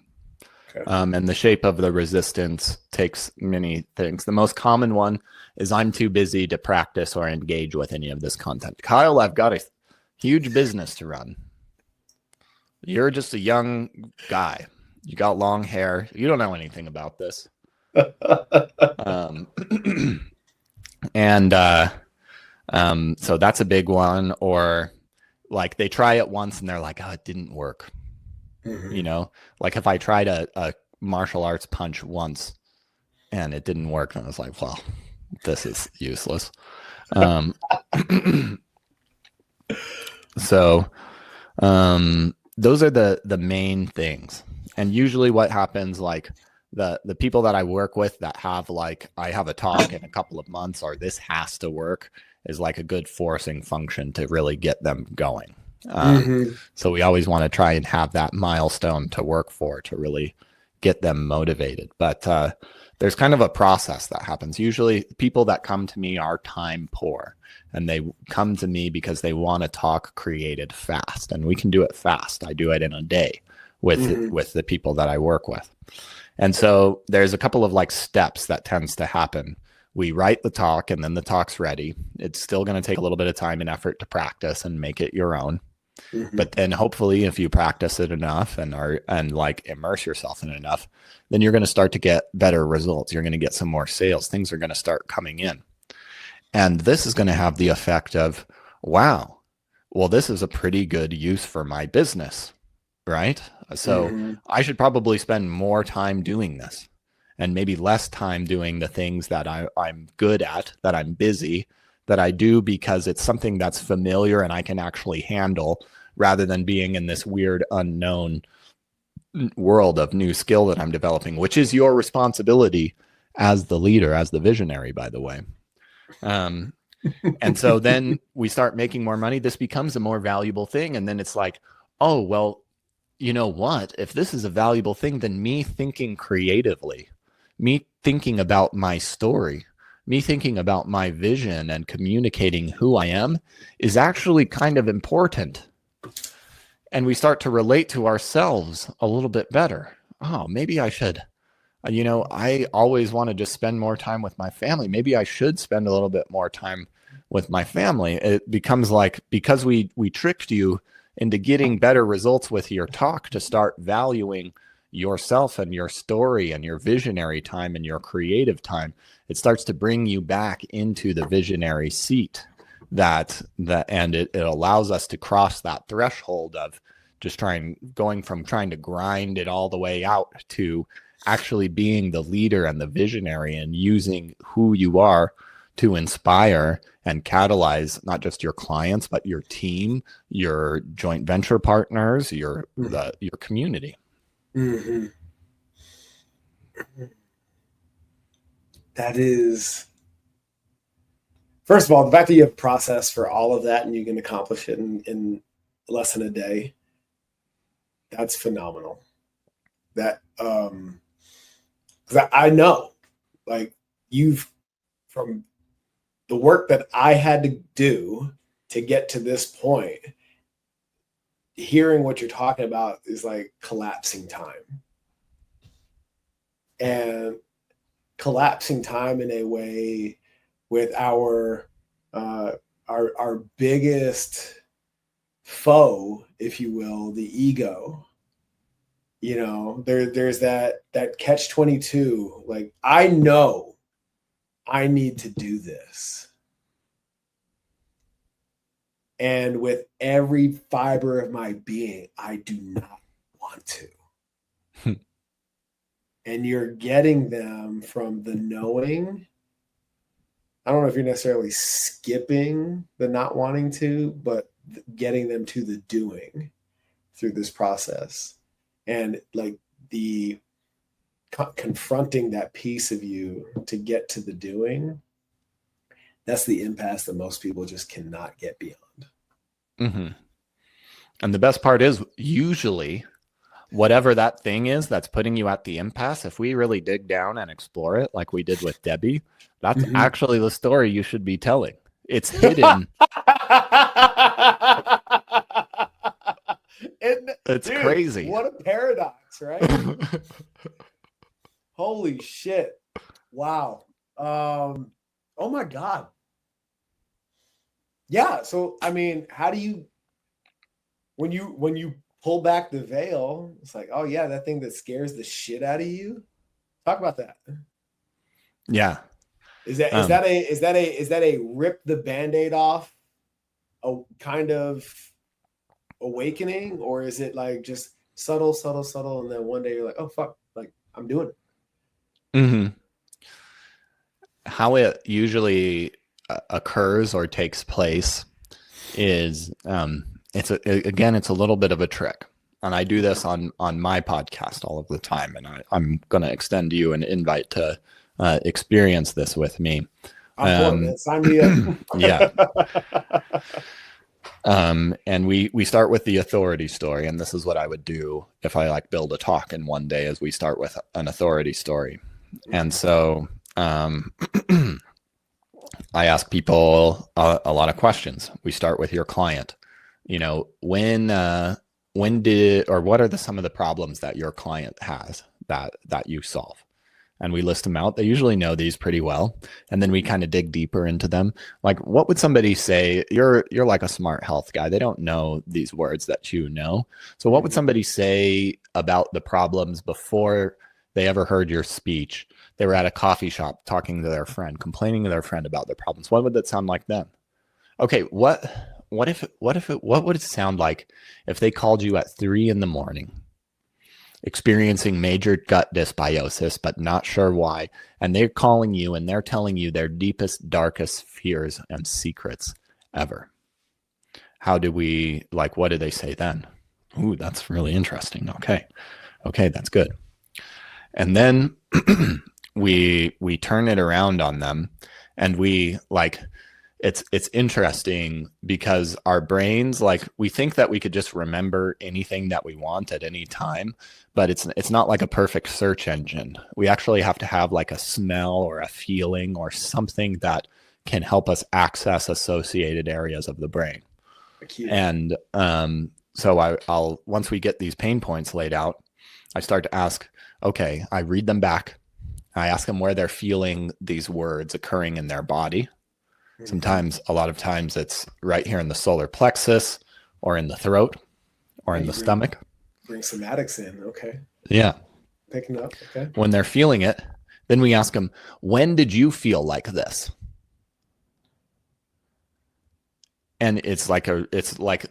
Okay. And the shape of the resistance takes many things. The most common one is I'm too busy to practice or engage with any of this content. Kyle, I've got a huge business to run. You're just a young guy. You got long hair. You don't know anything about this. And So that's a big one. Or like they try it once and they're like, oh, it didn't work. You know, like if I tried a martial arts punch once and it didn't work, and I was like, well, this is useless. Um, so those are the main things. And usually what happens, like the people that I work with that have like, I have a talk in a couple of months or this has to work, is like a good forcing function to really get them going. So we always want to try and have that milestone to work for to really get them motivated. But there's kind of a process that happens. Usually people that come to me are time poor, and they come to me because they want to talk created fast, and we can do it fast. I do it in a day with the people that I work with. And so there's a couple of like steps that tends to happen. We write the talk and then the talk's ready. It's still going to take a little bit of time and effort to practice and make it your own. But then hopefully if you practice it enough and like immerse yourself in it enough, then you're going to start to get better results. You're going to get some more sales. Things are going to start coming in. And this is going to have the effect of, wow, well, this is a pretty good use for my business, right? So I should probably spend more time doing this and maybe less time doing the things that I'm good at, that I'm busy, that I do because it's something that's familiar and I can actually handle, rather than being in this weird unknown world of new skill that I'm developing, which is your responsibility as the leader, as the visionary, by the way. And so then we start making more money. This becomes a more valuable thing. And then it's like, oh, well, you know what? If this is a valuable thing, then me thinking creatively, me thinking about my story, me thinking about my vision and communicating who I am is actually kind of important. And we start to relate to ourselves a little bit better. Oh, maybe I should, I always want to just spend more time with my family. Maybe I should spend a little bit more time with my family. It becomes like, because we tricked you into getting better results with your talk, to start valuing yourself and your story and your visionary time and your creative time, it starts to bring you back into the visionary seat, and it allows us to cross that threshold of just going from trying to grind it all the way out to actually being the leader and the visionary, and using who you are to inspire and catalyze not just your clients, but your team, your joint venture partners, your community. That is, first of all, the fact that you have a process for all of that and you can accomplish it in less than a day, that's phenomenal. That, because I know, like, from the work that I had to do to get to this point, hearing what you're talking about is like collapsing time. And collapsing time in a way with our biggest foe, if you will, the ego. There's that catch-22. Like, I know I need to do this, and with every fiber of my being, I do not want to. And you're getting them from the knowing. I don't know if you're necessarily skipping the not wanting to, but getting them to the doing through this process. And like the confronting that piece of you to get to the doing, that's the impasse that most people just cannot get beyond. And the best part is, usually whatever that thing is that's putting you at the impasse, if we really dig down and explore it like we did with Debbie, that's actually the story you should be telling. It's hidden. It's crazy. What a paradox, right? Holy shit. Wow. Oh my God. Yeah. So, I mean, how do you, when you pull back the veil, it's like, oh yeah, that thing that scares the shit out of you. Talk about that. Yeah. Is that a rip the Band-Aid off a kind of awakening, or is it like just subtle, subtle, subtle, and then one day you're like, oh fuck, like I'm doing it? Mm-hmm. How it usually occurs or takes place is it's a little bit of a trick, and I do this on my podcast all of the time, and I'm going to extend you an invite to experience this with me. I'm for it, man. Sign me up. Yeah. And we start with the authority story, and this is what I would do if I like build a talk in one day, is we start with an authority story. And so I ask people a lot of questions. We start with your client. You know, when did, or what are some of the problems that your client has that you solve? And we list them out. They usually know these pretty well. And then we kind of dig deeper into them. Like, what would somebody say? You're like a smart health guy. They don't know these words that you know. So what would somebody say about the problems before they ever heard your speech? They were at a coffee shop talking to their friend, complaining to their friend about their problems. What would that sound like then? Okay, what would it sound like if they called you at 3 a.m, experiencing major gut dysbiosis, but not sure why, and they're calling you and they're telling you their deepest, darkest fears and secrets ever? How do we, like, what do they say then? Ooh, that's really interesting. Okay, that's good. And then we turn it around on them, and we like, it's interesting because our brains, like, we think that we could just remember anything that we want at any time, but it's not like a perfect search engine. We actually have to have like a smell or a feeling or something that can help us access associated areas of the brain. And so I'll once we get these pain points laid out, I start to ask, okay, I read them back. I ask them where they're feeling these words occurring in their body. Sometimes, a lot of times, it's right here in the solar plexus, or in the throat, or in the stomach. Bring somatics in. Okay. Yeah. Picking up. Okay. When they're feeling it, then we ask them, when did you feel like this? And it's like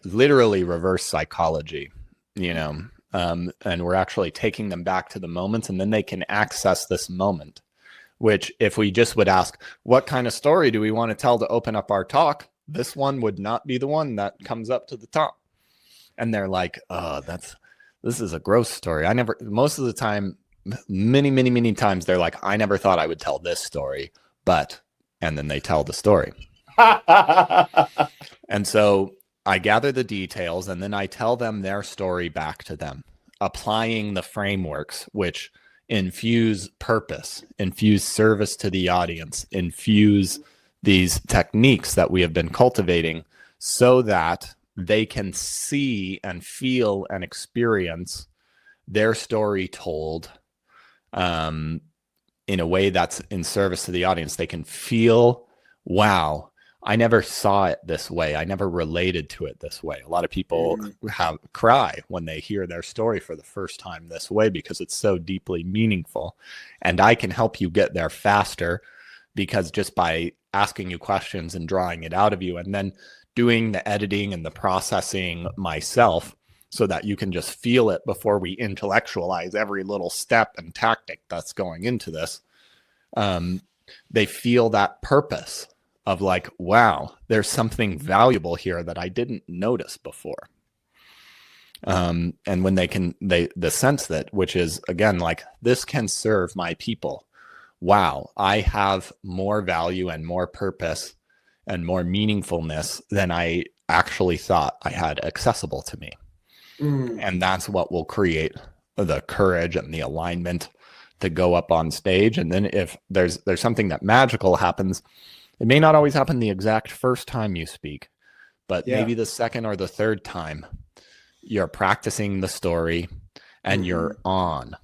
literally reverse psychology, you know, and we're actually taking them back to the moments, and then they can access this moment. Which, if we just would ask, what kind of story do we want to tell to open up our talk? This one would not be the one that comes up to the top. And they're like, oh, this is a gross story. Most of the time, many times, they're like, I never thought I would tell this story, and then they tell the story. And so I gather the details, and then I tell them their story back to them, applying the frameworks, which infuse purpose, infuse service to the audience, infuse these techniques that we have been cultivating so that they can see and feel and experience their story told in a way that's in service to the audience. They can feel, wow, I never saw it this way. I never related to it this way. A lot of people cry when they hear their story for the first time this way because it's so deeply meaningful. And I can help you get there faster because just by asking you questions and drawing it out of you, and then doing the editing and the processing myself so that you can just feel it before we intellectualize every little step and tactic that's going into this, they feel that purpose of like, wow, there's something valuable here that I didn't notice before. And when the sense that, which is, again, like, this can serve my people. Wow, I have more value and more purpose and more meaningfulness than I actually thought I had accessible to me. And that's what will create the courage and the alignment to go up on stage. And then if there's something that magical happens, it may not always happen the exact first time you speak, but maybe the second or the third time you're practicing the story and you're on.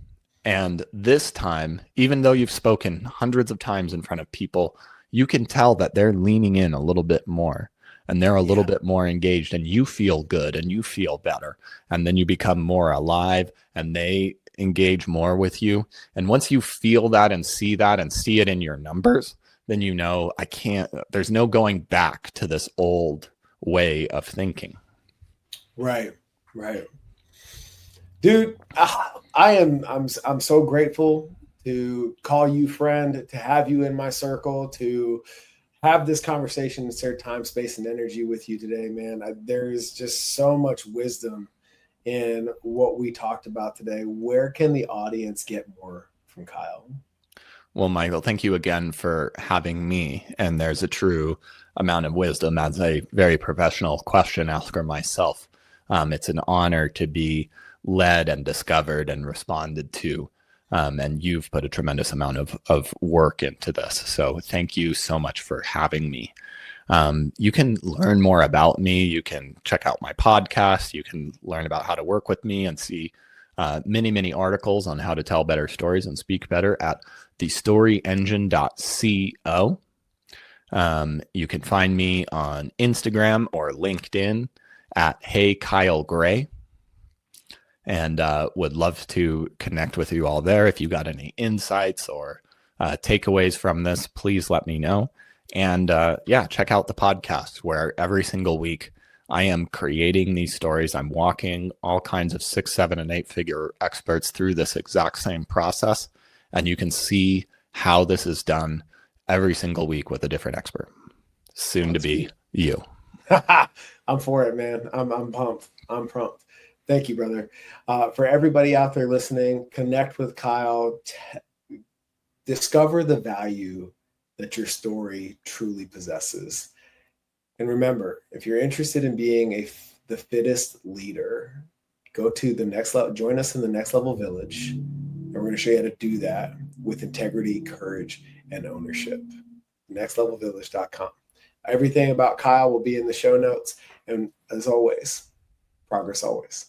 And this time, even though you've spoken hundreds of times in front of people, you can tell that they're leaning in a little bit more and they're a little bit more engaged, and you feel good and you feel better. And then you become more alive and they engage more with you. And once you feel that and see it in your numbers, then you know I can't, there's no going back to this old way of thinking. Right. Right. Dude, I'm so grateful to call you friend, to have you in my circle, to have this conversation and share time, space, and energy with you today, man. There is just so much wisdom in what we talked about today. Where can the audience get more from Kyle? Well, Mycal, thank you again for having me. And there's a true amount of wisdom as a very professional question asker myself. It's an honor to be led and discovered and responded to. And you've put a tremendous amount of work into this. So thank you so much for having me. You can learn more about me. You can check out my podcast. You can learn about how to work with me and see many, many articles on how to tell better stories and speak better at thestoryengine.co. You can find me on Instagram or LinkedIn at Hey Kyle Gray. And would love to connect with you all there. If you got any insights or takeaways from this, please let me know. And yeah, check out the podcast where every single week I am creating these stories. I'm walking all kinds of 6, 7, and 8 figure experts through this exact same process. And you can see how this is done every single week with a different expert. Soon to be you. I'm for it, man. I'm pumped. I'm pumped. Thank you, brother. For everybody out there listening, connect with Kyle. Discover the value that your story truly possesses. And remember, if you're interested in being the fittest leader, go to the next level, join us in the Next Level Village. And we're going to show you how to do that with integrity, courage, and ownership. nextlevelvillage.com. Everything about Kyle will be in the show notes. And as always, progress always.